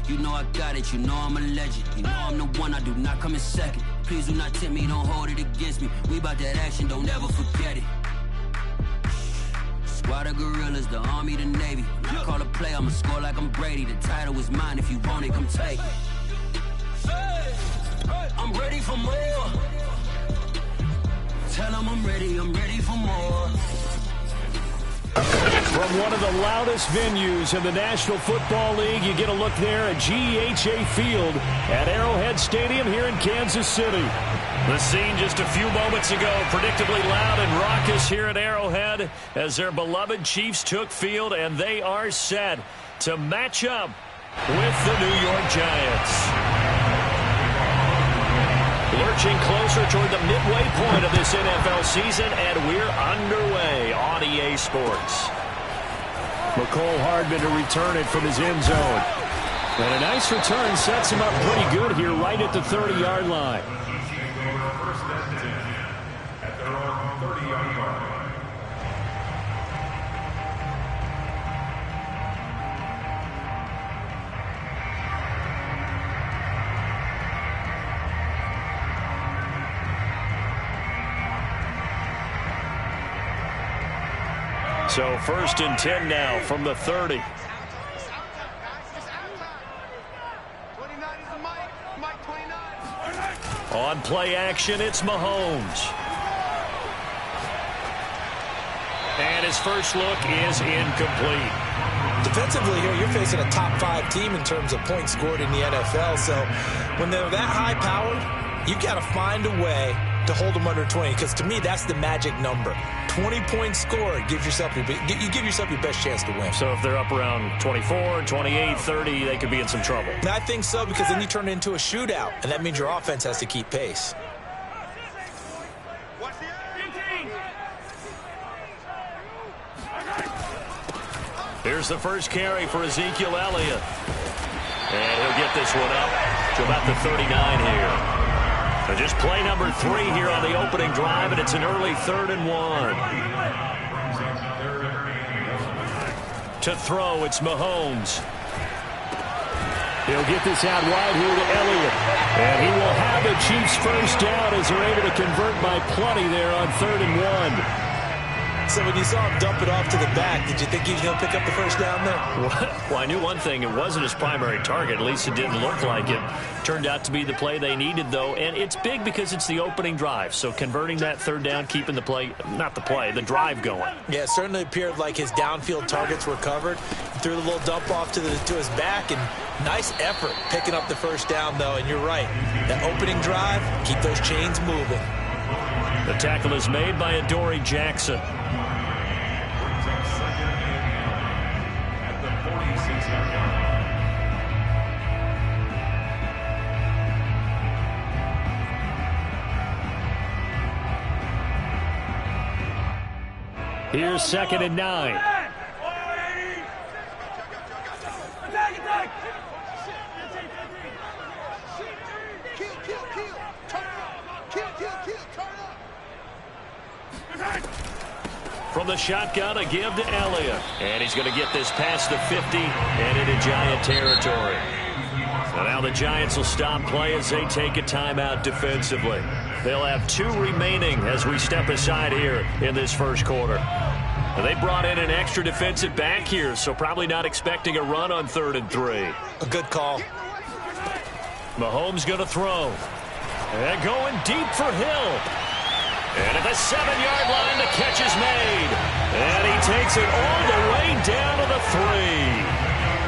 You know I got it, you know I'm a legend. You know I'm the one, I do not come in second. Please do not tempt me, don't hold it against me. We bout that action, don't ever forget it. Squad of gorillas, the army, the navy. When I call a play, I'ma score like I'm Brady. The title is mine, if you want it, come take it. I'm ready for more. Tell them I'm ready for more. From one of the loudest venues in the National Football League, you get a look there at GEHA Field at Arrowhead Stadium here in Kansas City. The scene just a few moments ago, predictably loud and raucous here at Arrowhead as their beloved Chiefs took field, and they are set to match up with the New York Giants. Lurching closer toward the midway point of this NFL season, and we're underway on EA Sports. McCole Hardman to return it from his end zone. And a nice return sets him up pretty good here right at the 30-yard line. So 1st and 10 now from the 30. On play action, it's Mahomes. And his first look is incomplete. Defensively here, you're facing a top 5 team in terms of points scored in the NFL. So when they're that high-powered, you got to find a way to hold them under 20, because to me, that's the magic number. 20 points scored, you give yourself your best chance to win. So if they're up around 24, 28, 30, they could be in some trouble. And I think so, because then you turn it into a shootout, and that means your offense has to keep pace. Here's the first carry for Ezekiel Elliott. And he'll get this one up to about the 39 here. So just play number 3 here on the opening drive, and it's an early 3rd and 1. To throw, it's Mahomes. He'll get this out wide here to Elliott. And he will have the Chiefs first down as they're able to convert by plenty there on 3rd and 1. So when you saw him dump it off to the back, did you think he was going to pick up the first down there? Well, I knew one thing. It wasn't his primary target. At least it didn't look like it. Turned out to be the play they needed, though. And it's big because it's the opening drive. So converting that 3rd down, keeping the the drive going. Yeah, it certainly appeared like his downfield targets were covered. He threw the little dump off to his back, and nice effort picking up the first down, though. And you're right. That opening drive, keep those chains moving. The tackle is made by Adoree Jackson. Here's 2nd and 9. From the shotgun, a give to Elliott. And he's going to get this past the 50 and into Giant territory. So now the Giants will stop play as they take a timeout defensively. They'll have 2 remaining as we step aside here in this first quarter. They brought in an extra defensive back here, so probably not expecting a run on 3rd and 3. A good call. Mahomes going to throw. And going deep for Hill. And at the 7-yard line, the catch is made. And he takes it all the way down to the 3.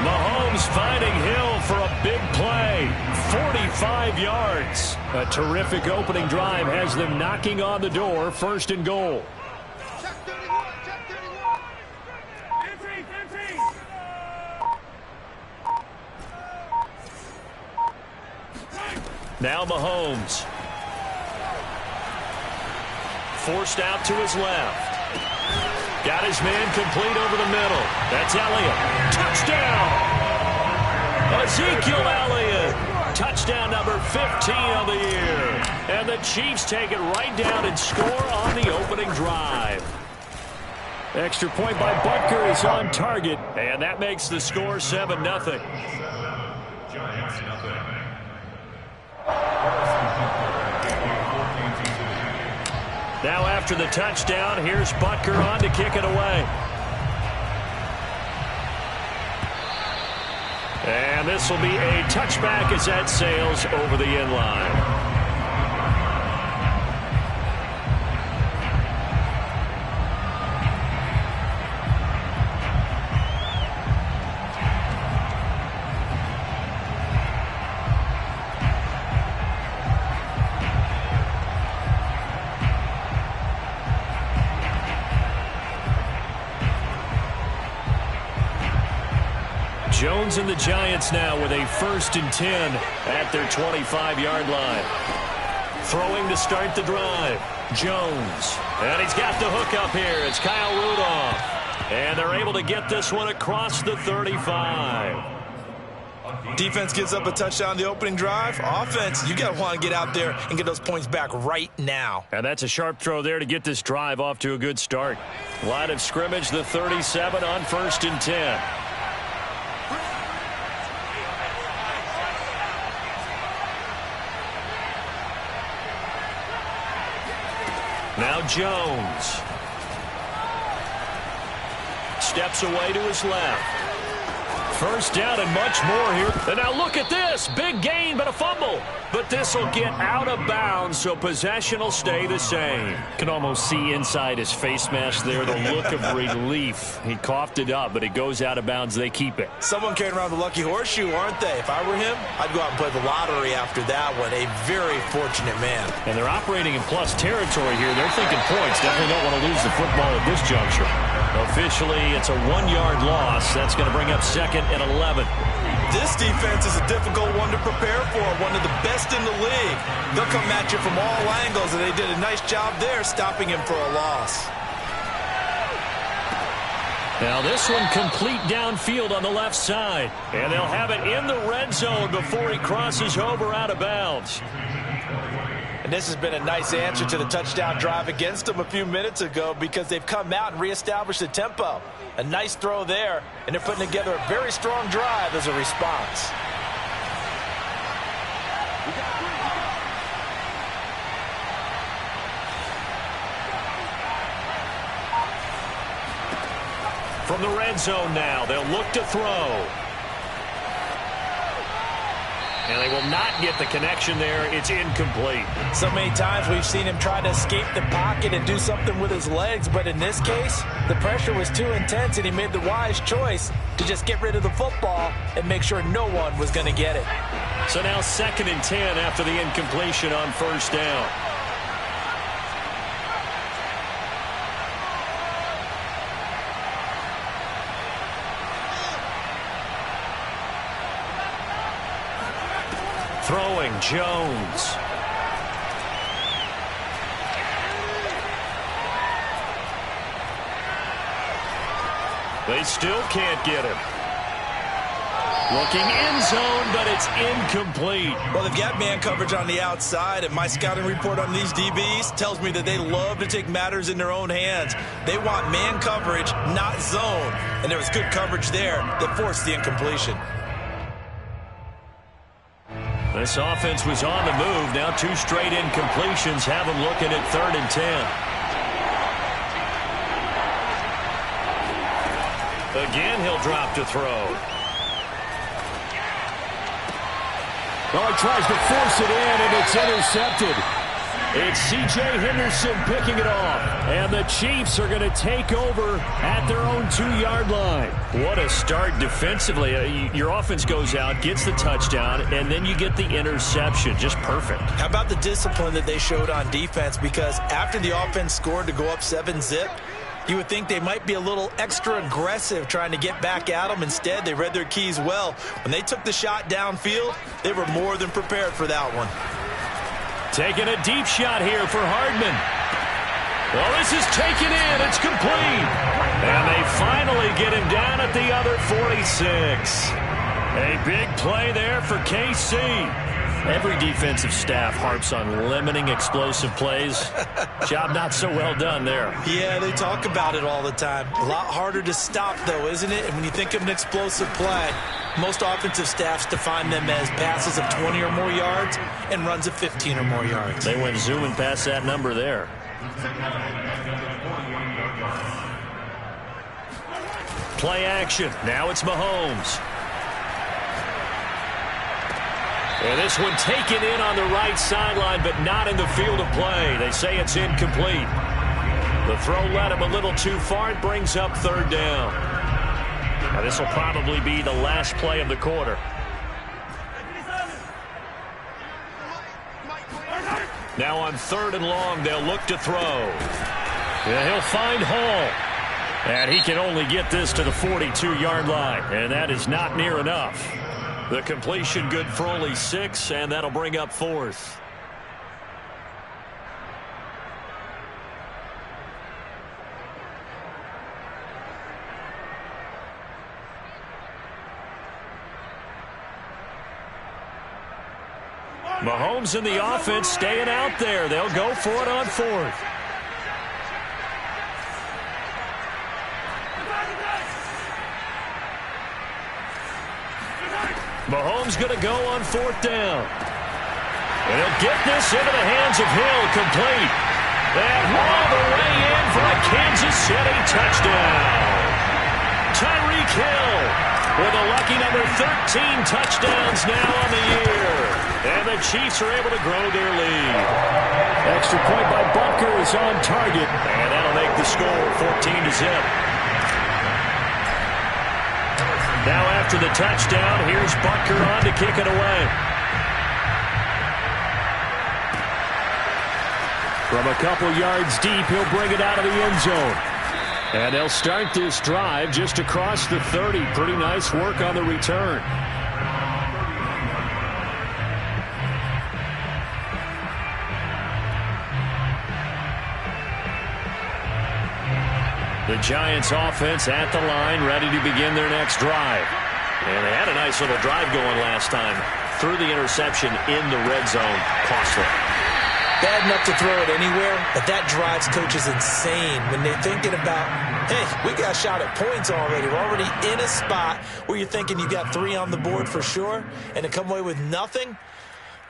Mahomes finding Hill for a big play. 45 yards. A terrific opening drive has them knocking on the door. 1st and goal. Now Mahomes. Forced out to his left. Got his man complete over the middle. That's Elliott. Touchdown! Ezekiel Elliott. Touchdown number 15 of the year. And the Chiefs take it right down and score on the opening drive. Extra point by Butker is on target. And that makes the score 7-0. Now after the touchdown, here's Butker on to kick it away. And this will be a touchback as that sails over the end line. Jones and the Giants now with a 1st and 10 at their 25-yard line. Throwing to start the drive. Jones. And he's got the hook up here. It's Kyle Rudolph. And they're able to get this one across the 35. Defense gives up a touchdown the opening drive. Offense, you got to want to get out there and get those points back right now. And that's a sharp throw there to get this drive off to a good start. Line of scrimmage, the 37 on 1st and 10. Now Jones. Steps away to his left. 1st down and much more here. And now look at this. Big gain, but a fumble. But this will get out of bounds, so possession will stay the same. Can almost see inside his face mask there the look of relief. He coughed it up, but it goes out of bounds. They keep it. Someone carrying around the lucky horseshoe, aren't they? If I were him, I'd go out and play the lottery after that one. A very fortunate man. And they're operating in plus territory here. They're thinking points. Definitely don't want to lose the football at this juncture. Officially, it's a 1-yard loss. That's going to bring up 2nd and 11. This defense is a difficult one to prepare for, one of the best in the league. They'll come at you from all angles, and they did a nice job there stopping him for a loss. Now this one complete downfield on the left side. And they'll have it in the red zone before he crosses over out of bounds. And this has been a nice answer to the touchdown drive against them a few minutes ago because they've come out and reestablished the tempo. A nice throw there, and they're putting together a very strong drive as a response. From the red zone now, they'll look to throw. And they will not get the connection there. It's incomplete. So many times we've seen him try to escape the pocket and do something with his legs, but in this case, the pressure was too intense, and he made the wise choice to just get rid of the football and make sure no one was going to get it. So now 2nd and 10 after the incompletion on 1st down. Throwing, Jones. They still can't get him. Looking end zone, but it's incomplete. Well, they've got man coverage on the outside, and my scouting report on these DBs tells me that they love to take matters in their own hands. They want man coverage, not zone. And there was good coverage there that forced the incompletion. This offense was on the move. Now 2 straight incompletions have them looking at 3rd and 10. Again, he'll drop to throw. Well, he tries to force it in, and it's intercepted. It's C.J. Henderson picking it off. And the Chiefs are going to take over at their own 2-yard line. What a start defensively. Your offense goes out, gets the touchdown, and then you get the interception. Just perfect. How about the discipline that they showed on defense? Because after the offense scored to go up 7-zip, you would think they might be a little extra aggressive trying to get back at them. Instead, they read their keys well. When they took the shot downfield, they were more than prepared for that one. Taking a deep shot here for Hardman. Well, this is taken in. It's complete. And they finally get him down at the other 46. A big play there for KC. Every defensive staff harps on limiting explosive plays. Job not so well done there. Yeah, they talk about it all the time. A lot harder to stop, though, isn't it? And when you think of an explosive play, Most offensive staffs define them as passes of 20 or more yards and runs of 15 or more yards. They went zooming past that number there. Play action. Now it's Mahomes. And this one taken in on the right sideline, but not in the field of play. They say it's incomplete. The throw led him a little too far. It brings up third down. Now this will probably be the last play of the quarter. Now on 3rd and long, they'll look to throw. And he'll find Hall. And he can only get this to the 42-yard line. And that is not near enough. The completion good for only 6, and that'll bring up 4th. Mahomes and the offense staying out there. They'll go for it on 4th. Mahomes going to go on 4th down. And he'll get this into the hands of Hill, complete. And all the way in for a Kansas City touchdown. Tyreek Hill with a lucky number 13 touchdowns now on the year. And the Chiefs are able to grow their lead. Extra point by Butker is on target. And that'll make the score 14-0. Now after the touchdown, here's Butker on to kick it away. From a couple yards deep, he'll bring it out of the end zone. And they'll start this drive just across the 30. Pretty nice work on the return. The Giants offense at the line, ready to begin their next drive. And they had a nice little drive going last time. Threw the interception in the red zone. Costly. Bad enough to throw it anywhere, but that drives coaches insane when they're thinking about, hey, we got a shot at points already. We're already in a spot where you're thinking you got 3 on the board for sure, and to come away with nothing,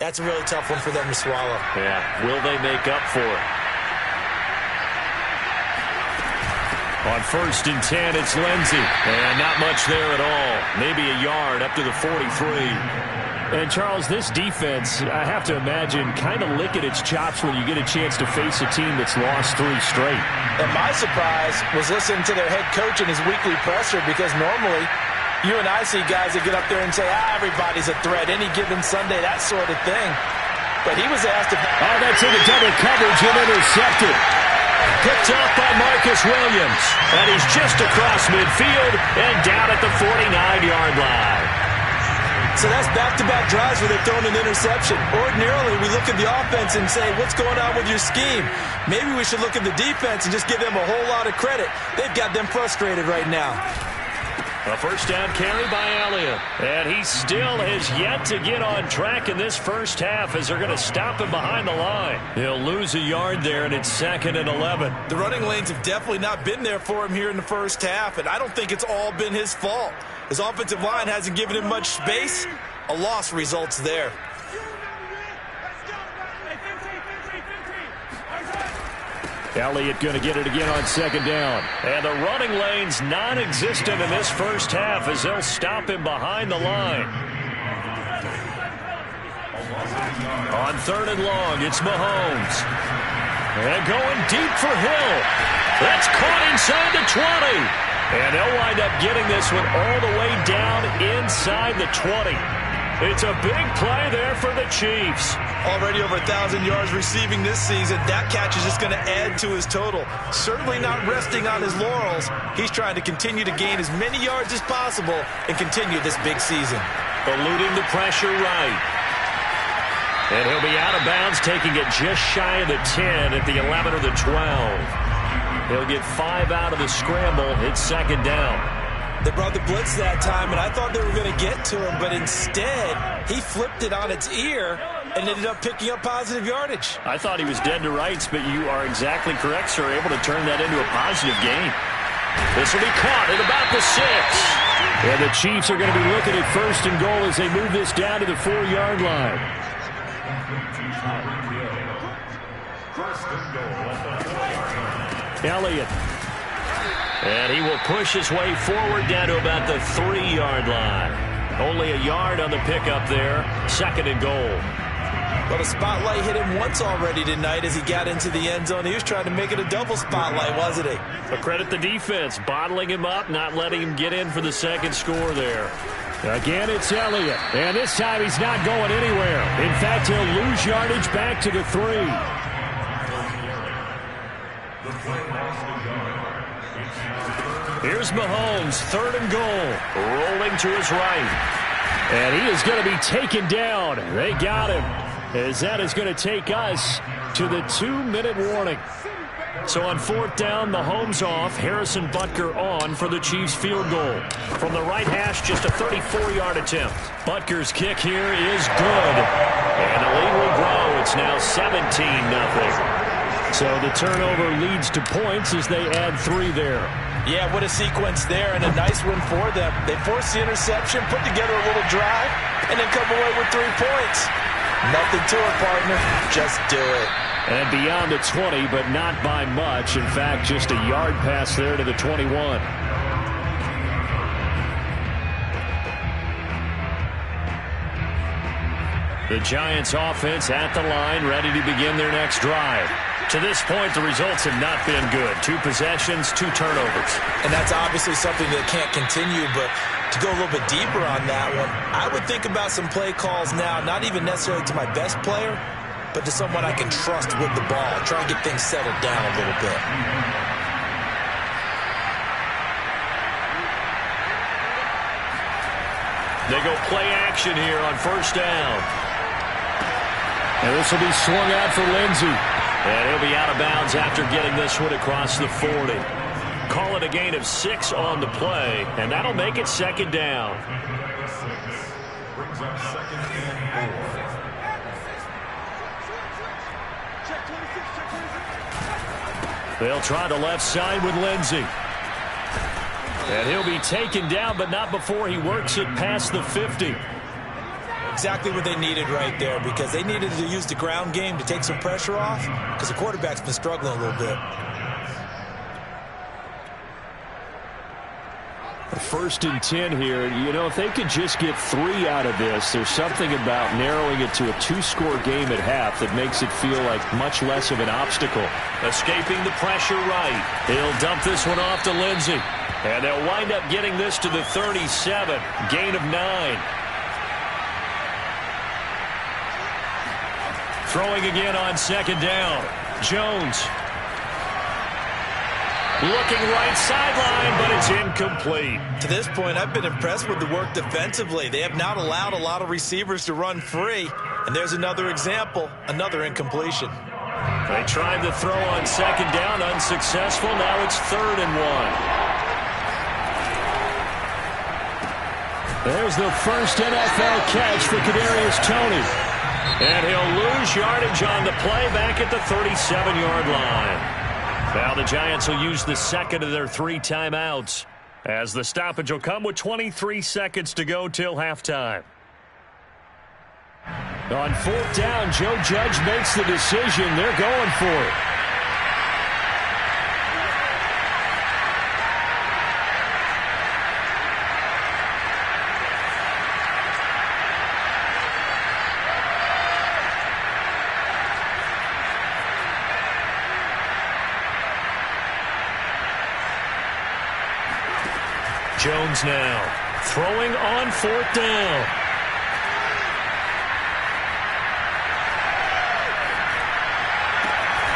that's a really tough one for them to swallow. Yeah, will they make up for it? On 1st and 10, it's Lindsey. And not much there at all. Maybe a yard up to the 43. And, Charles, this defense, I have to imagine, kind of licking its chops when you get a chance to face a team that's lost 3 straight. And my surprise was listening to their head coach in his weekly presser, because normally you and I see guys that get up there and say, everybody's a threat, any given Sunday, that sort of thing. But he was asked if... Oh, that's in the double coverage and intercepted. Picked up by Marcus Williams. And he's just across midfield and down at the 49-yard line. So that's back-to-back drives where they've thrown an interception. Ordinarily, we look at the offense and say, what's going on with your scheme? Maybe we should look at the defense and just give them a whole lot of credit. They've got them frustrated right now. A first down carry by Elliott. And he still has yet to get on track in this first half as they're going to stop him behind the line. He'll lose a yard there, and it's 2nd and 11. The running lanes have definitely not been there for him here in the first half, and I don't think it's all been his fault. His offensive line hasn't given him much space. A loss results there. Elliott going to get it again on 2nd down. And the running lane's non-existent in this first half as they'll stop him behind the line. On 3rd and long, it's Mahomes. And going deep for Hill. That's caught inside the 20. And they'll wind up getting this one all the way down inside the 20. It's a big play there for the Chiefs. Already over 1,000 yards receiving this season. That catch is just going to add to his total. Certainly not resting on his laurels. He's trying to continue to gain as many yards as possible and continue this big season. Eluding the pressure right. And he'll be out of bounds, taking it just shy of the 10 at the 11 or the 12. He'll get 5 out of the scramble. It's 2nd down. They brought the blitz that time, and I thought they were going to get to him, but instead, he flipped it on its ear and ended up picking up positive yardage. I thought he was dead to rights, but you are exactly correct, sir. Able to turn that into a positive gain. This will be caught at about the 6. And the Chiefs are going to be looking at first and goal as they move this down to the 4-yard line. Elliott. And he will push his way forward down to about the 3-yard line. Only a yard on the pickup there. 2nd and goal. Well, the spotlight hit him once already tonight as he got into the end zone. He was trying to make it a double spotlight, wasn't he? But credit the defense, bottling him up, not letting him get in for the second score there. Again, it's Elliott. And this time he's not going anywhere. In fact, he'll lose yardage back to the 3. Here's Mahomes, 3rd and goal, rolling to his right. And he is going to be taken down. They got him, as that is going to take us to the 2-minute warning. So on 4th down, Mahomes off, Harrison Butker on for the Chiefs field goal. From the right hash, just a 34-yard attempt. Butker's kick here is good. And the lead will grow. It's now 17-0. So the turnover leads to points as they add 3 there. Yeah, what a sequence there, and a nice win for them. They forced the interception, put together a little drive, and then come away with 3 points. Nothing to it, partner. Just do it. And beyond the 20, but not by much. In fact, just a yard pass there to the 21. The Giants offense at the line, ready to begin their next drive. To this point, the results have not been good. 2 possessions, 2 turnovers. And that's obviously something that can't continue, but to go a little bit deeper on that one, I would think about some play calls now, not even necessarily to my best player, but to someone I can trust with the ball. Try and get things settled down a little bit. They go play action here on 1st down. And this will be swung out for Lindsey. And he'll be out of bounds after getting this one across the 40. Call it a gain of 6 on the play, and that'll make it 2nd down. They'll try the left side with Lindsey. And he'll be taken down, but not before he works it past the 50. Exactly what they needed right there, because they needed to use the ground game to take some pressure off, because the quarterback's been struggling a little bit. First and 10 here. You know, if they could just get 3 out of this, there's something about narrowing it to a 2-score game at half that makes it feel like much less of an obstacle. Escaping the pressure right. He'll dump this one off to Lindsey. And they'll wind up getting this to the 37. Gain of 9. Throwing again on 2nd down. Jones. Looking right sideline, but it's incomplete. To this point, I've been impressed with the work defensively. They have not allowed a lot of receivers to run free. And there's another example, another incompletion. They tried the throw on 2nd down, unsuccessful. Now it's 3rd and 1. There's the first NFL catch for Kadarius Toney. And he'll lose yardage on the play back at the 37-yard line. Now the Giants will use the 2nd of their 3 timeouts, as the stoppage will come with 23 seconds to go till halftime. On 4th down, Joe Judge makes the decision. They're going for it. Jones now throwing on 4th down.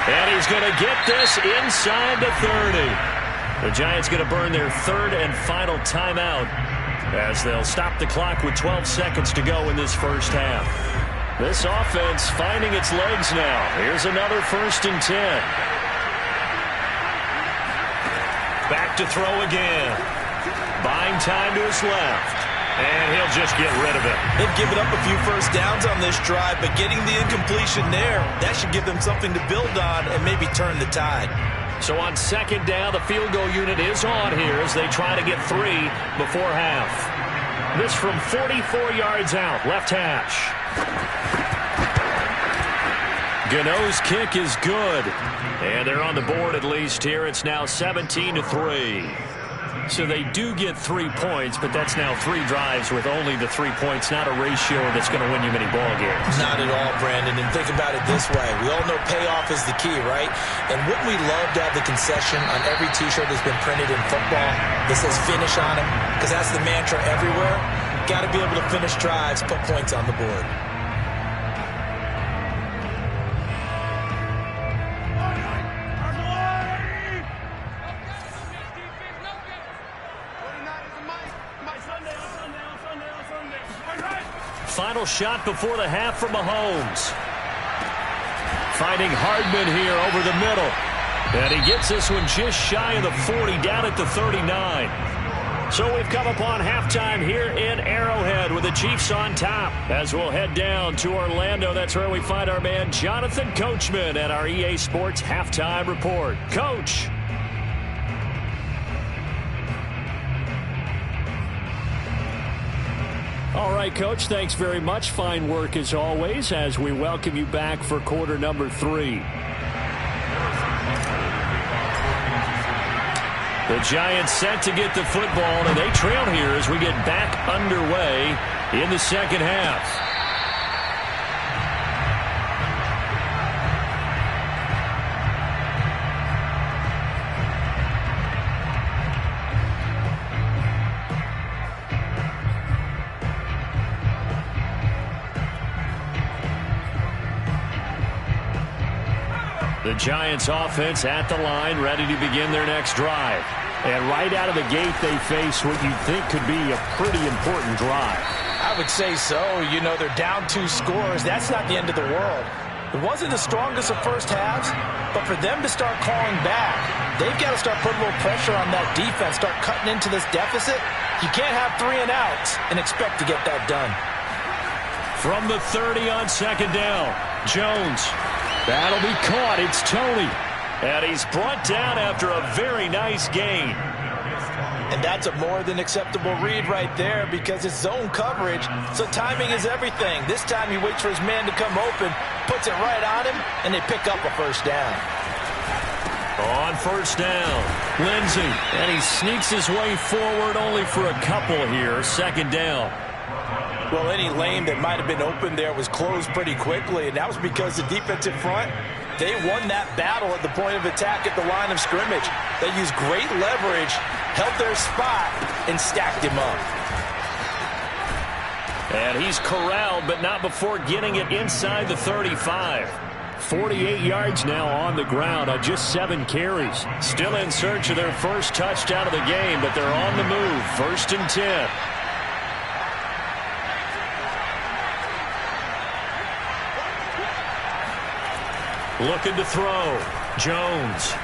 And he's going to get this inside the 30. The Giants going to burn their 3rd and final timeout, as they'll stop the clock with 12 seconds to go in this first half. This offense finding its legs now. Here's another 1st and 10. Back to throw again. Buying time to his left. And he'll just get rid of it. They've given up a few first downs on this drive, but getting the incompletion there, that should give them something to build on and maybe turn the tide. So on second down, the field goal unit is on here as they try to get 3 before half. This from 44 yards out, left hash. Gano's kick is good. And they're on the board at least here. It's now 17-3. So they do get 3 points, but that's now 3 drives with only the 3 points, not a ratio that's going to win you many ball games. Not at all, Brandon. And think about it this way. We all know payoff is the key, right? And wouldn't we love to have the concession on every T-shirt that's been printed in football that says finish on it? Because that's the mantra everywhere. Got to be able to finish drives, put points on the board. Final shot before the half from Mahomes. Finding Hardman here over the middle. And he gets this one just shy of the 40, down at the 39. So we've come upon halftime here in Arrowhead with the Chiefs on top. As we'll head down to Orlando, that's where we find our man Jonathan Coachman at our EA Sports Halftime Report. Coach. All right, Coach, thanks very much. Fine work as always as we welcome you back for quarter number 3. The Giants set to get the football, and they trail here as we get back underway in the second half. The Giants offense at the line, ready to begin their next drive. And right out of the gate, they face what you think could be a pretty important drive. I would say so. You know, they're down 2 scores. That's not the end of the world. It wasn't the strongest of first halves, but for them to start calling back, they've got to start putting a little pressure on that defense, start cutting into this deficit. You can't have 3 and outs and expect to get that done. From the 30 on second down, Jones. That'll be caught. It's Tony. And he's brought down after a very nice gain. And that's a more than acceptable read right there because it's zone coverage, so timing is everything. This time he waits for his man to come open, puts it right on him, and they pick up a first down. On first down, Lindsey. And he sneaks his way forward only for a couple here. Second down. Well, any lane that might have been open there was closed pretty quickly, and that was because the defensive front, they won that battle at the point of attack at the line of scrimmage. They used great leverage, held their spot, and stacked him up. And he's corralled, but not before getting it inside the 35. 48 yards now on the ground on just 7 carries. Still in search of their first touchdown of the game, but they're on the move. 1st and 10. Looking to throw. Jones.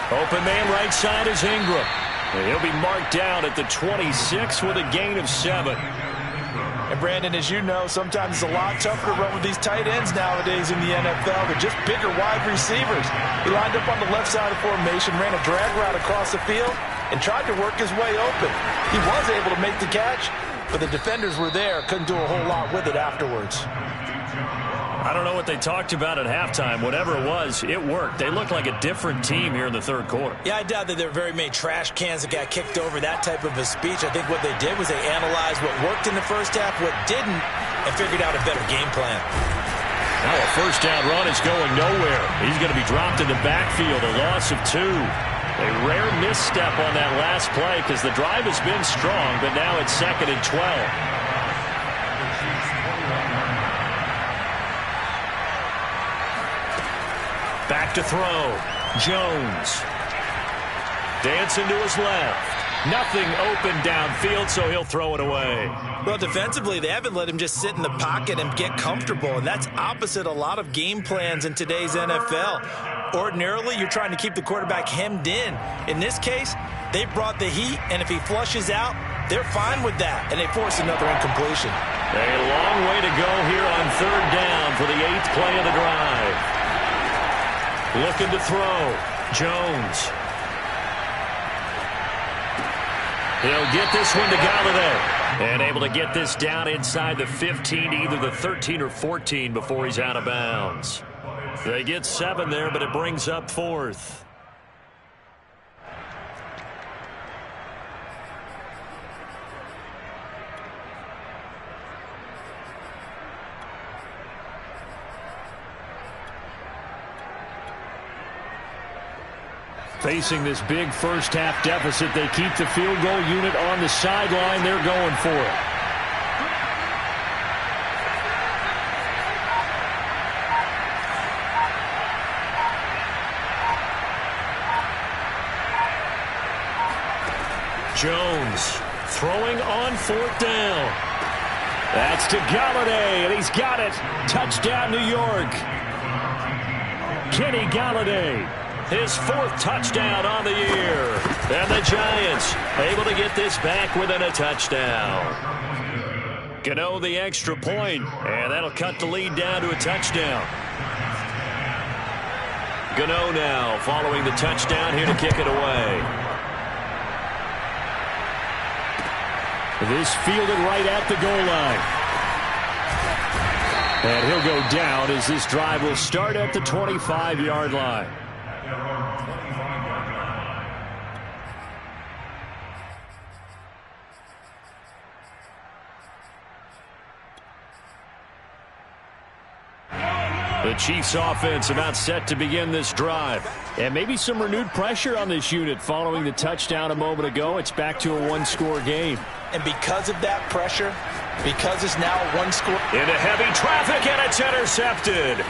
Open man right side is Ingram. And he'll be marked down at the 26 with a gain of 7. And Brandon, as you know, sometimes it's a lot tougher to run with these tight ends nowadays in the NFL. They're just bigger wide receivers. He lined up on the left side of formation, ran a drag route across the field, and tried to work his way open. He was able to make the catch, but the defenders were there, couldn't do a whole lot with it afterwards. I don't know what they talked about at halftime. Whatever it was, it worked. They look like a different team here in the third quarter. Yeah, I doubt that there were very many trash cans that got kicked over, that type of a speech. I think what they did was they analyzed what worked in the first half, what didn't, and figured out a better game plan. Now a first down run is going nowhere. He's going to be dropped in the backfield, a loss of 2. A rare misstep on that last play because the drive has been strong, but now it's 2nd and 12. Back to throw. Jones. Dancing to his left. Nothing open downfield, so he'll throw it away. Well, defensively, they haven't let him just sit in the pocket and get comfortable, and that's opposite a lot of game plans in today's NFL. Ordinarily, you're trying to keep the quarterback hemmed in. In this case, they brought the heat, and if he flushes out, they're fine with that, and they force another incompletion. A long way to go here on 3rd down for the 8th play of the drive. Looking to throw. Jones. He'll get this one to Galladay. And able to get this down inside the 15, either the 13 or 14 before he's out of bounds. They get 7 there, but it brings up 4th. Facing this big first-half deficit, they keep the field goal unit on the sideline. They're going for it. Jones throwing on 4th down. That's to Galladay, and he's got it. Touchdown, New York. Kenny Galladay. His 4th touchdown on the year. And the Giants able to get this back within a touchdown. Gano the extra point, and that'll cut the lead down to a touchdown. Gano now following the touchdown here to kick it away. This fielded right at the goal line. And he'll go down as this drive will start at the 25-yard line. The Chiefs offense about set to begin this drive. And maybe some renewed pressure on this unit following the touchdown a moment ago. It's back to a one-score game. And because of that pressure, because it's now a one-score. Into heavy traffic, and it's intercepted.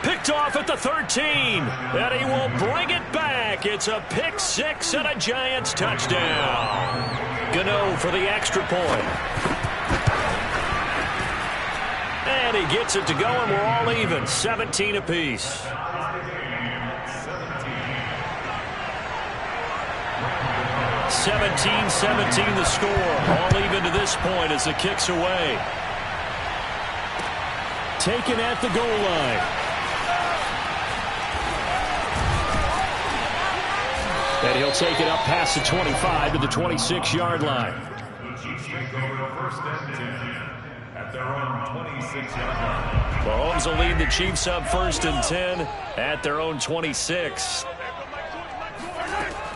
Picked off at the 13, and he will bring it back. It's a pick 6 and a Giants touchdown. Gano for the extra point. And he gets it to go, and we're all even, 17 apiece. 17-17 the score. All even to this point as the kick's away. Taken at the goal line. And he'll take it up past the 25 to the 26-yard line. The Chiefs take over first and 10 at their own 26-yard line. Mahomes will lead the Chiefs up first and 10 at their own 26.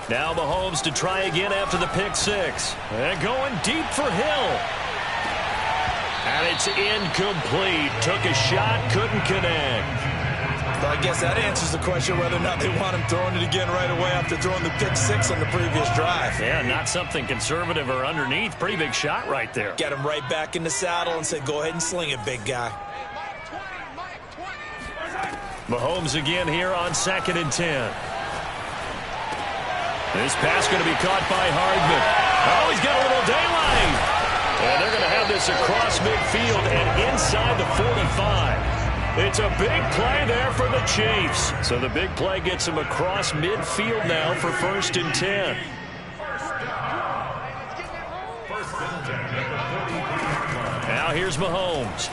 Now Mahomes to try again after the pick 6. And going deep for Hill. And it's incomplete. Took a shot, couldn't connect. Well, I guess that answers the question whether or not they want him throwing it again right away after throwing the pick 6 on the previous drive. Yeah, not something conservative or underneath. Pretty big shot right there. Get him right back in the saddle and say, go ahead and sling it, big guy. Mahomes again here on 2nd and 10. This pass going to be caught by Hardman. Oh, he's got a little daylight. And they're going to have this across midfield and inside the 45. It's a big play there for the Chiefs. So the big play gets him across midfield now for 1st and 10. Now here's Mahomes.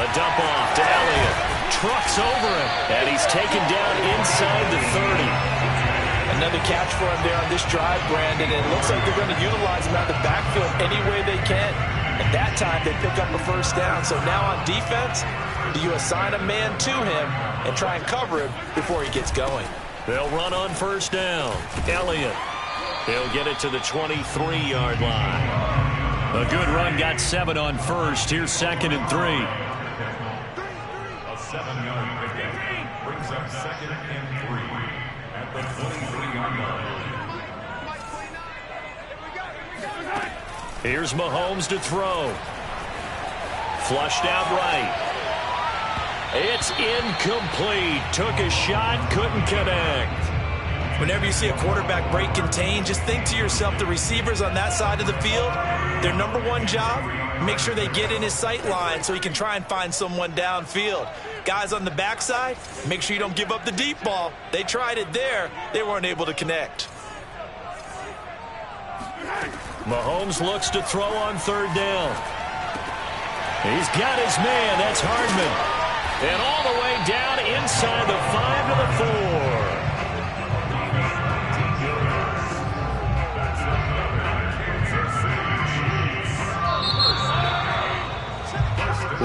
A dump off to Elliott. Trucks over him. And he's taken down inside the 30. Another catch for him there on this drive, Brandon. And it looks like they're going to utilize him out of the backfield any way they can. And that time they pick up a first down. So now on defense, do you assign a man to him and try and cover him before he gets going? They'll run on 1st down. Elliott. He'll get it to the 23-yard line. A good run, got 7 on 1st. Here's 2nd and 3. A 7-yard pickup brings up 2nd and 3 at the 23-yard line. Here's Mahomes to throw. Flushed out right. It's incomplete. Took a shot, couldn't connect. Whenever you see a quarterback break contain, just think to yourself, the receivers on that side of the field, their number one job, make sure they get in his sight line so he can try and find someone downfield. Guys on the backside, make sure you don't give up the deep ball. They tried it there. They weren't able to connect. Mahomes looks to throw on 3rd down. He's got his man. That's Hardman. And all the way down inside the 5 to the 4.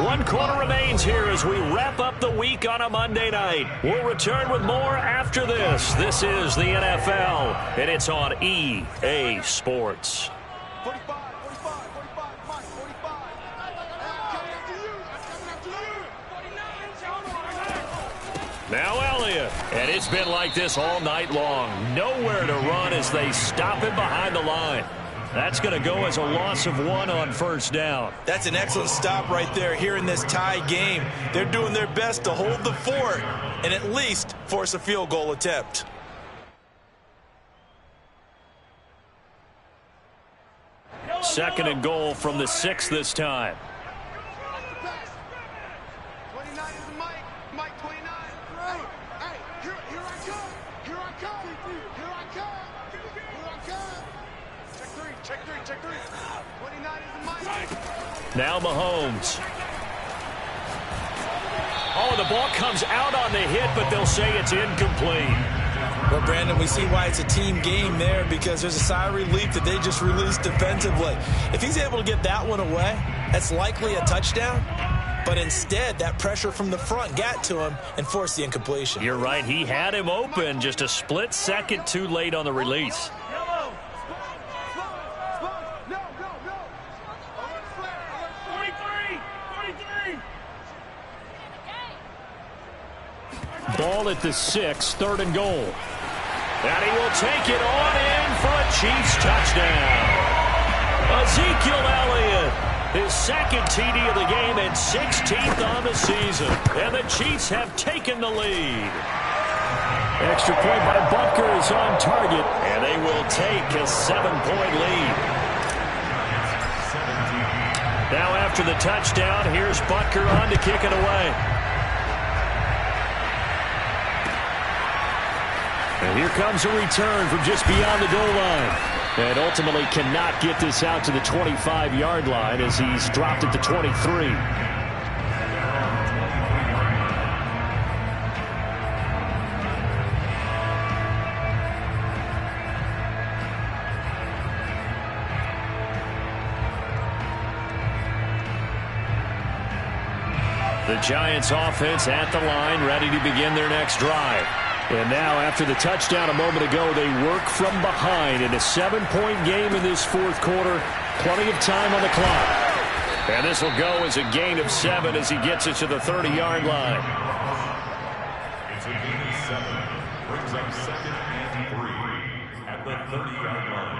1 quarter remains here as we wrap up the week on a Monday night. We'll return with more after this. This is the NFL, and it's on EA Sports. 45, 45, 45, Mike, 45. Coming after you. Coming after you. Now Elliott, and it's been like this all night long. Nowhere to run as they stop him behind the line. That's going to go as a loss of 1 on first down. That's an excellent stop right there here in this tie game. They're doing their best to hold the fort and at least force a field goal attempt. Second and goal from the 6 this time. 29 is Mike. Mike 29. Hey, here I come. Here I come. Here I come. Here I come. Check three. 29 is Mike. Now Mahomes. Oh, the ball comes out on the hit, but they'll say it's incomplete. Well, Brandon, we see why it's a team game there because there's a sigh of relief that they just released defensively. If he's able to get that one away, that's likely a touchdown. But instead, that pressure from the front got to him and forced the incompletion. You're right. He had him open, just a split second too late on the release. Ball at the 6, 3rd and goal. And he will take it on in for a Chiefs touchdown. Ezekiel Elliott, his second TD of the game and 16th on the season. And the Chiefs have taken the lead. Extra point by Butker is on target, and they will take a 7-point lead. Now after the touchdown, here's Butker on to kick it away. And here comes a return from just beyond the goal line. And ultimately cannot get this out to the 25-yard line as he's dropped at the 23. The Giants offense at the line, ready to begin their next drive. And now, after the touchdown a moment ago, they work from behind in a 7-point game in this 4th quarter. Plenty of time on the clock. And this will go as a gain of 7 as he gets it to the 30-yard line. It's a gain of 7. Brings up 2nd and 3 at the 30-yard line.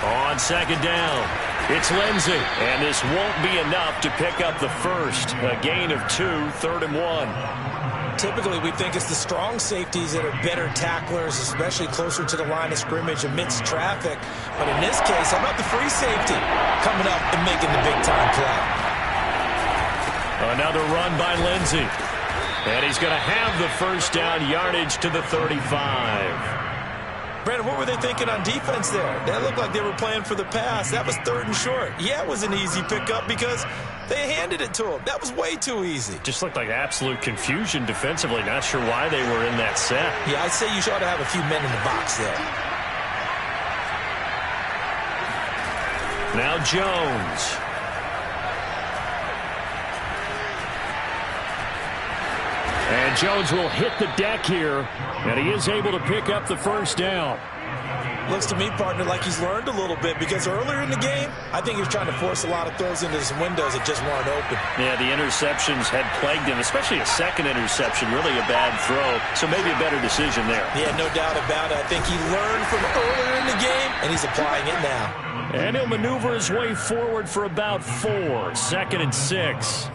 On 2nd down, it's Lindsey, and this won't be enough to pick up the first. A gain of 2, 3rd and 1. Typically, we think it's the strong safeties that are better tacklers, especially closer to the line of scrimmage amidst traffic. But in this case, how about the free safety coming up and making the big-time play? Another run by Lindsey. And he's going to have the first down yardage to the 35. Brandon, what were they thinking on defense there? That looked like they were playing for the pass. That was 3rd and short. Yeah, it was an easy pickup because they handed it to him. That was way too easy. Just looked like absolute confusion defensively. Not sure why they were in that set. Yeah, I'd say you ought to have a few men in the box there. Now Jones. And Jones will hit the deck here, and he is able to pick up the first down. Looks to me, partner, like he's learned a little bit because earlier in the game, I think he was trying to force a lot of throws into some windows that just weren't open. Yeah, the interceptions had plagued him, especially a second interception, really a bad throw, so maybe a better decision there. Yeah, no doubt about it. I think he learned from earlier in the game, and he's applying it now. And he'll maneuver his way forward for about 4, 2nd and 6.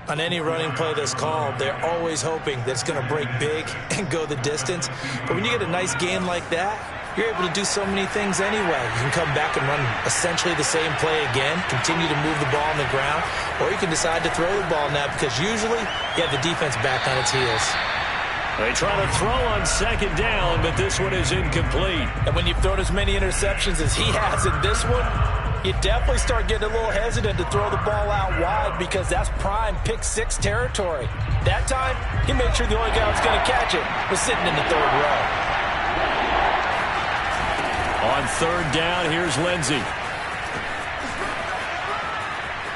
On any running play that's called, they're always hoping that it's going to break big and go the distance. But when you get a nice gain like that, you're able to do so many things anyway. You can come back and run essentially the same play again, continue to move the ball on the ground, or you can decide to throw the ball now because usually you have the defense back on its heels. They try to throw on second down, but this one is incomplete. And when you've thrown as many interceptions as he has in this one, you definitely start getting a little hesitant to throw the ball out wide because that's prime pick six territory. That time, he made sure the only guy who was going to catch it was sitting in the third row. On third down, here's Lindsey.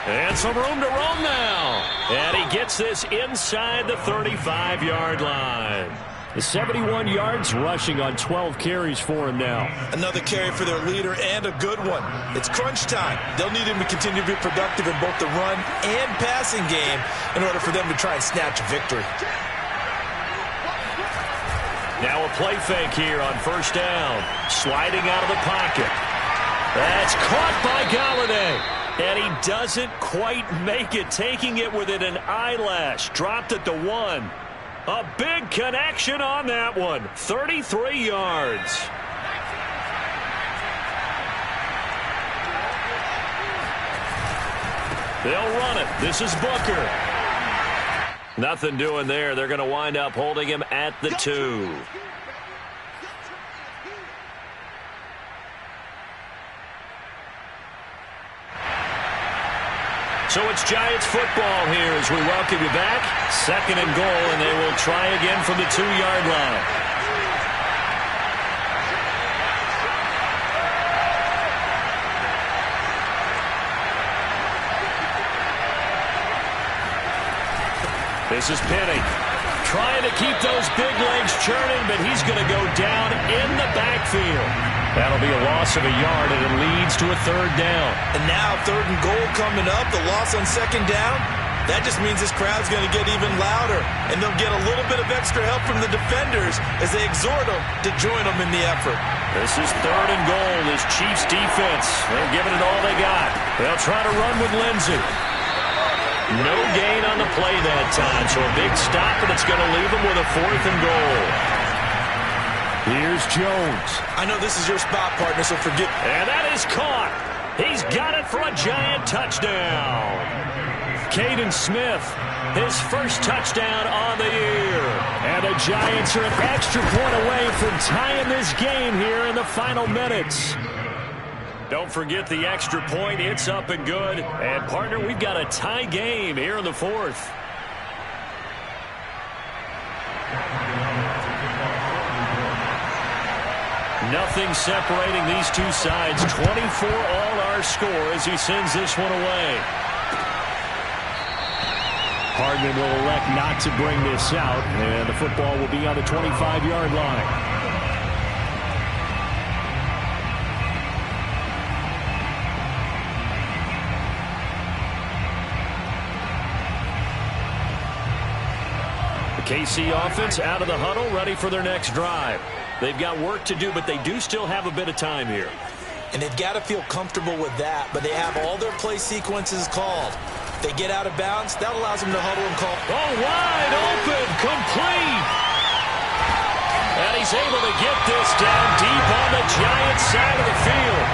And some room to roam now. And he gets this inside the 35-yard line. The 71 yards rushing on 12 carries for him now. Another carry for their leader and a good one. It's crunch time. They'll need him to continue to be productive in both the run and passing game in order for them to try and snatch a victory. Now a play fake here on first down. Sliding out of the pocket. That's caught by Galladay. And he doesn't quite make it, taking it within an eyelash. Dropped at the 1. A big connection on that one. 33 yards. They'll run it. This is Booker. Nothing doing there. They're going to wind up holding him at the 2. So it's Giants football here as we welcome you back. Second and goal, and they will try again from the 2-yard line. This is Penny. Trying to keep those big legs churning, but he's going to go down in the backfield. That'll be a loss of a yard, and it leads to a third down. And now third and goal coming up. The loss on second down. That just means this crowd's going to get even louder. And they'll get a little bit of extra help from the defenders as they exhort them to join them in the effort. This is third and goal. This Chiefs defense, they're giving it all they got. They'll try to run with Lindsey. No gain on the play that time, so a big stop, and it's going to leave them with a fourth and goal. Here's Jones. I know this is your spot, partner, so forgive. And that is caught. He's got it for a Giant touchdown. Caden Smith, his first touchdown on the year. And the Giants are an extra point away from tying this game here in the final minutes. Don't forget the extra point. It's up and good. And, partner, we've got a tie game here in the fourth. Nothing separating these two sides. 24 all our score as he sends this one away. Hardman will elect not to bring this out, and the football will be on the 25-yard line. KC offense out of the huddle, ready for their next drive. They've got work to do, but they do still have a bit of time here. And they've got to feel comfortable with that, but they have all their play sequences called. If they get out of bounds, that allows them to huddle and call. Oh, wide open, complete. And he's able to get this down deep on the Giants side of the field.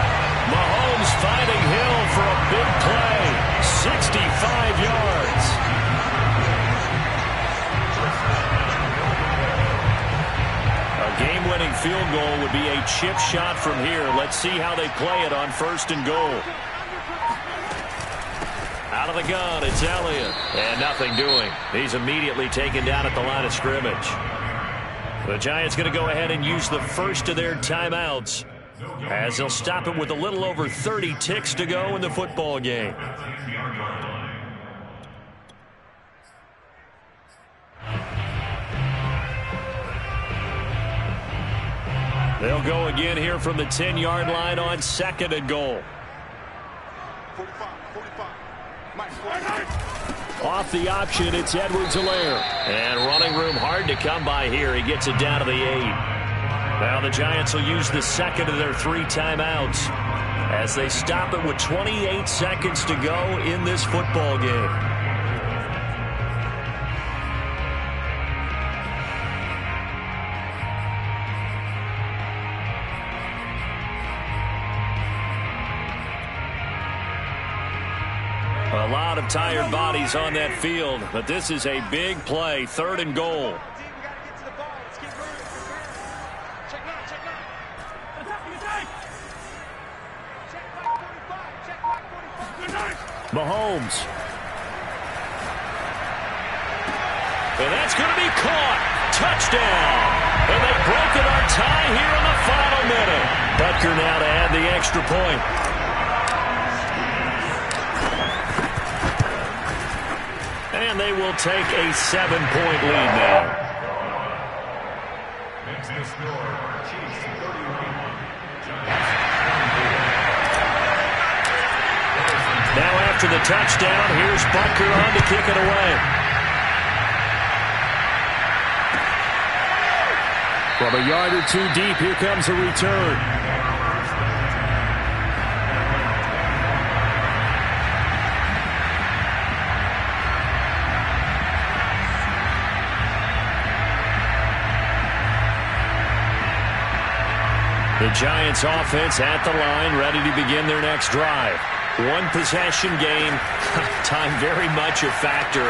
Mahomes finding Hill for a big play. 65 yards. Game-winning field goal would be a chip shot from here. Let's see how they play it on first and goal. Out of the gun, it's Elliott. And nothing doing. He's immediately taken down at the line of scrimmage. The Giants going to go ahead and use the first of their timeouts as they'll stop it with a little over 30 ticks to go in the football game. They'll go again here from the 10-yard line on second and goal. 45. Off the option, it's Edwards-Helaire. And running room hard to come by here. He gets it down to the 8. Now the Giants will use the second of their 3 timeouts as they stop it with 28 seconds to go in this football game. A lot of tired bodies on that field, but this is a big play, third and goal. Mahomes. And that's going to be caught. Touchdown. And they've broken our tie here in the final minute. Butker now to add the extra point. And they will take a 7-point lead now. Makes the score, Chiefs 31. Now after the touchdown, here's Butker on to kick it away. From a yard or two deep, here comes a return. The Giants offense at the line, ready to begin their next drive. One possession game, time very much a factor.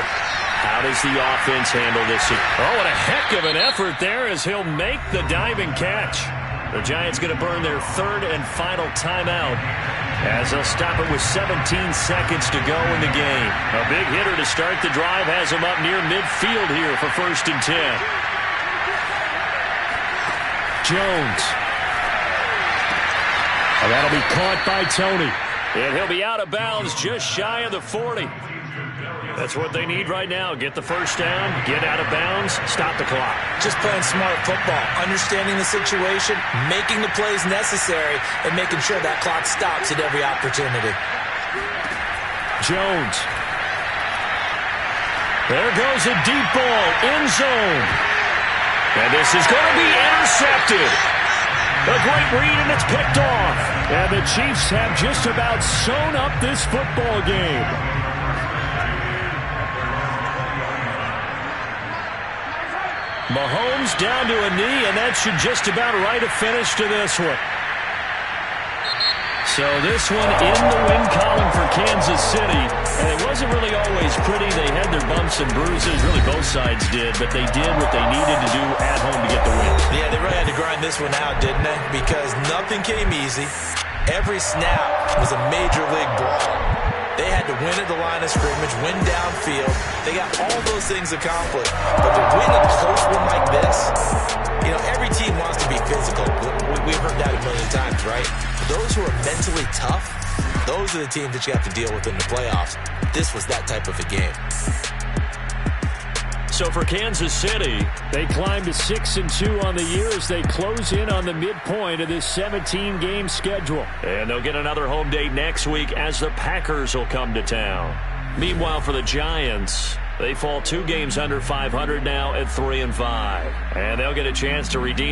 How does the offense handle this? Oh, what a heck of an effort there as he'll make the diving catch. The Giants going to burn their third and final timeout as they'll stop it with 17 seconds to go in the game. A big hitter to start the drive has him up near midfield here for 1st and 10. Jones. And that'll be caught by Tony. And he'll be out of bounds just shy of the 40. That's what they need right now. Get the first down, get out of bounds, stop the clock. Just playing smart football, understanding the situation, making the plays necessary, and making sure that clock stops at every opportunity. Jones. There goes a deep ball, end zone. And this is going to be intercepted. A great read, and it's picked off. And the Chiefs have just about sewn up this football game. Mahomes down to a knee, and that should just about write a finish to this one. So this one in the win column for Kansas City. And it wasn't really always pretty. They had their bumps and bruises. Really, both sides did. But they did what they needed to do at home to get the win. Yeah, they really had to grind this one out, didn't they? Because nothing came easy. Every snap was a major league brawl. They had to win at the line of scrimmage, win downfield. They got all those things accomplished. But to win a close one like this, you know, every team wants to be physical. We've heard that a million times, right? But those who are mentally tough, those are the teams that you have to deal with in the playoffs. This was that type of a game. So for Kansas City, they climb to 6-2 on the year as they close in on the midpoint of this 17-game schedule. And they'll get another home date next week as the Packers will come to town. Meanwhile, for the Giants, they fall 2 games under 500 now at 3-5. And they'll get a chance to redeem